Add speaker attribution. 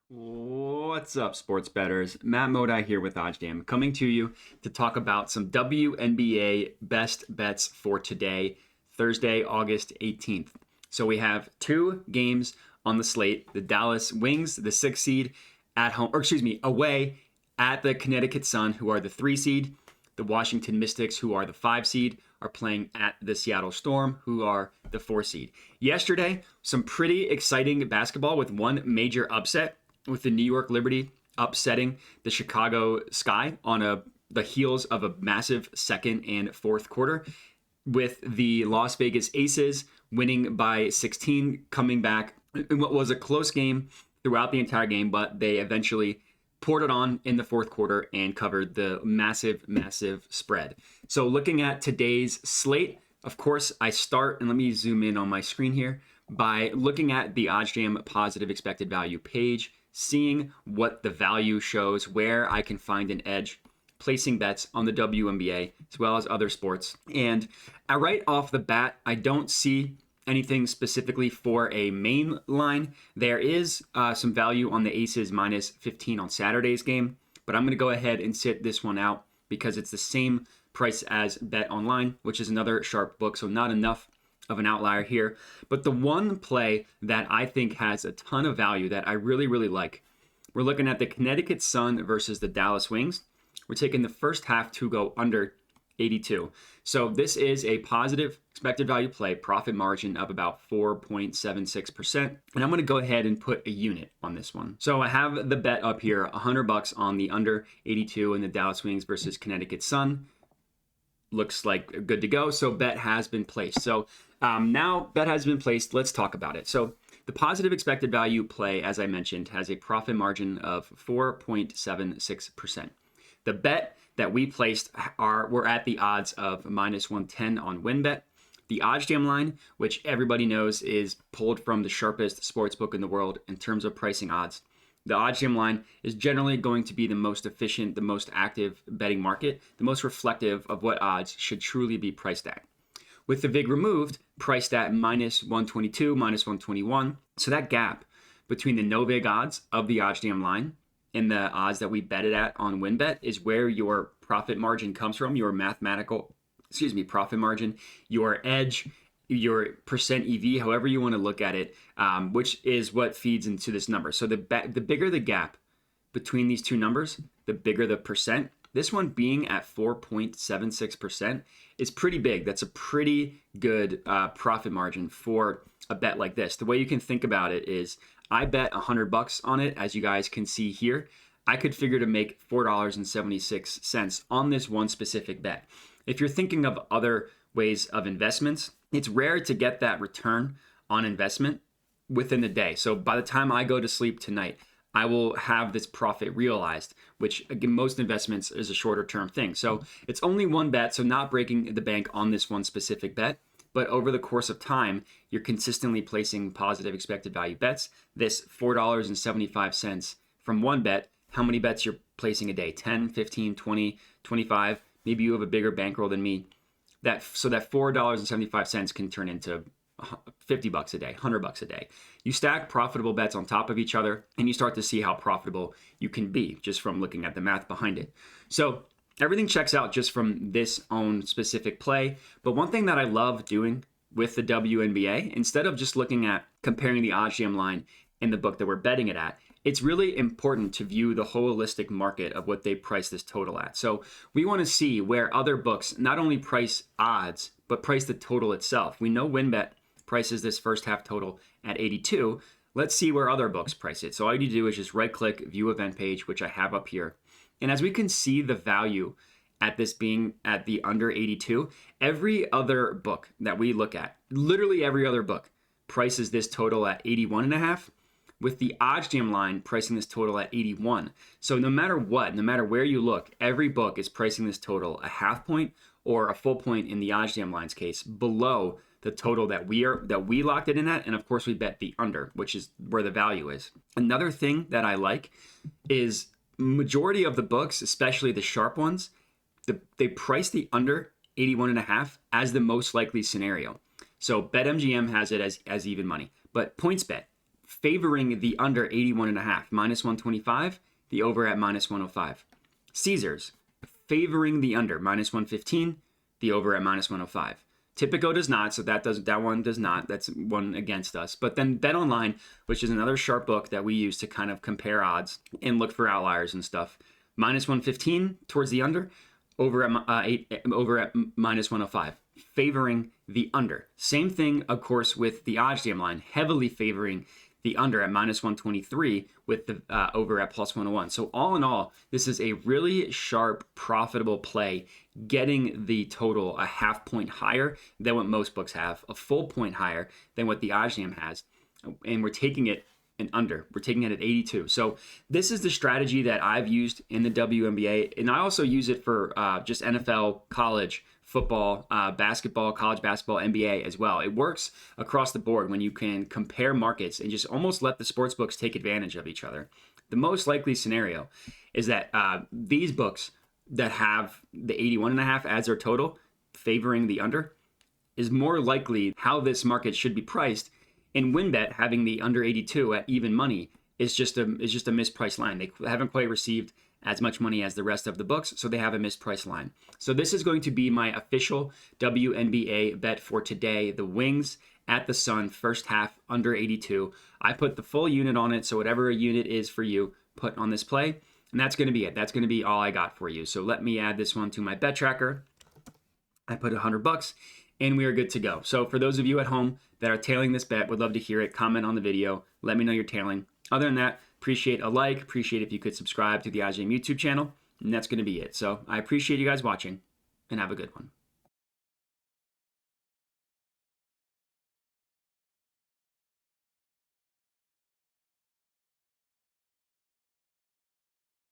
Speaker 1: What's up, sports bettors? Matt Modi here with OddsJam, coming to you to talk about some WNBA best bets for today, Thursday, August 18th. So we have two games on the slate. The Dallas Wings, the 6th seed, away at the Connecticut Sun, who are the 3 seed. The Washington Mystics, who are the 5 seed, are playing at the Seattle Storm, who are the 4 seed. Yesterday, some pretty exciting basketball with one major upset, with the New York Liberty upsetting the Chicago Sky on the heels of a massive second and fourth quarter, with the Las Vegas Aces winning by 16, coming back in what was a close game throughout the entire game, but they eventually poured it on in the fourth quarter and covered the massive spread. So looking at today's slate, of course, I start, and let me zoom in on my screen here, by looking at the OddsJam positive expected value page, seeing what the value shows, where I can find an edge, placing bets on the WNBA as well as other sports. And right off the bat, I don't see anything specifically for a main line. There is some value on the Aces minus 15 on Saturday's game, but I'm going to go ahead and sit this one out because it's the same price as Bet Online, which is another sharp book, so not enough of an outlier here. But the one play that I think has a ton of value that I really like, we're looking at the Connecticut Sun versus the Dallas Wings. We're taking the first half to go under 82. So this is a positive expected value play, profit margin of about 4.76%. And I'm going to go ahead and put a unit on this one. So I have the bet up here, $100 on the under 82 in the Dallas Wings versus Connecticut Sun. Looks like good to go. So bet has been placed. So now bet has been placed. Let's talk about it. So the positive expected value play, as I mentioned, has a profit margin of 4.76%. The bet that we placed we're at the odds of minus 110 on WinBet. The OddsJam line, which everybody knows is pulled from the sharpest sportsbook in the world in terms of pricing odds. The OddsJam line is generally going to be the most efficient, the most active betting market, the most reflective of what odds should truly be priced at. With the VIG removed, priced at minus 122, minus 121. So that gap between the no VIG odds of the OddsJam line and the odds that we bet it at on WinBet is where your profit margin comes from, your profit margin, your edge, your percent EV, however you want to look at it, which is what feeds into this number. So the bigger the gap between these two numbers, the bigger the percent. This one being at 4.76% is pretty big. That's a pretty good profit margin for a bet like this. The way you can think about it is I bet $100 on it, as you guys can see here. I could figure to make $4.76 on this one specific bet. If you're thinking of other ways of investments, it's rare to get that return on investment within the day. So by the time I go to sleep tonight, I will have this profit realized, which again, most investments is a shorter term thing. So it's only one bet, so not breaking the bank on this one specific bet. But over the course of time, you're consistently placing positive expected value bets. This $4.75 from one bet, how many bets you're placing a day? 10, 15, 20, 25. Maybe you have a bigger bankroll than me. So that $4.75 can turn into $50 a day, $100 a day. You stack profitable bets on top of each other, and you start to see how profitable you can be just from looking at the math behind it. So everything checks out just from this own specific play. But one thing that I love doing with the WNBA, instead of just looking at comparing the OddsJam line in the book that we're betting it at, it's really important to view the holistic market of what they price this total at. So we want to see where other books not only price odds, but price the total itself. We know WinBet prices this first half total at 82. Let's see where other books price it. So all you do is just right click, view event page, which I have up here. And as we can see the value at this being at the under 82, every other book that we look at, literally every other book, prices this total at 81.5, with the OddsJam line pricing this total at 81. So no matter what, no matter where you look, every book is pricing this total a half point or a full point in the OddsJam line's case below the total that we locked it in at. And of course we bet the under, which is where the value is. Another thing that I like is majority of the books, especially the sharp ones, they price the under 81.5 as the most likely scenario. So BetMGM has it as even money, but PointsBet favoring the under 81.5, minus 125, the over at minus 105. Caesars, favoring the under, minus 115, the over at minus 105. Tipico does not, so that one does not. That's one against us. But then BetOnline, which is another sharp book that we use to kind of compare odds and look for outliers and stuff, minus 115 towards the under, over at minus 105, favoring the under. Same thing, of course, with the OddsJam line, heavily favoring the under at minus 123 with the over at plus 101. So all in all, this is a really sharp, profitable play, getting the total a half point higher than what most books have, a full point higher than what the OddsJam has. And we're taking it an under. We're taking it at 82. So this is the strategy that I've used in the WNBA. And I also use it for just NFL, college, football, basketball, college basketball, NBA as well. It works across the board when you can compare markets and just almost let the sports books take advantage of each other. The most likely scenario is that these books that have the 81.5 as their total, favoring the under, is more likely how this market should be priced. And WinBet having the under 82 at even money is just a mispriced line. They haven't quite received as much money as the rest of the books, so they have a mispriced line. So this is going to be my official WNBA bet for today. The Wings at the Sun, first half, under 82. I put the full unit on it, so whatever a unit is for you, put on this play. And that's going to be it. That's going to be all I got for you. So let me add this one to my bet tracker. I put $100 and we are good to go. So for those of you at home that are tailing this bet, would love to hear it. Comment on the video. Let me know you're tailing. Other than that, appreciate a like. Appreciate if you could subscribe to the OddsJam YouTube channel. And that's going to be it. So I appreciate you guys watching and have a good one.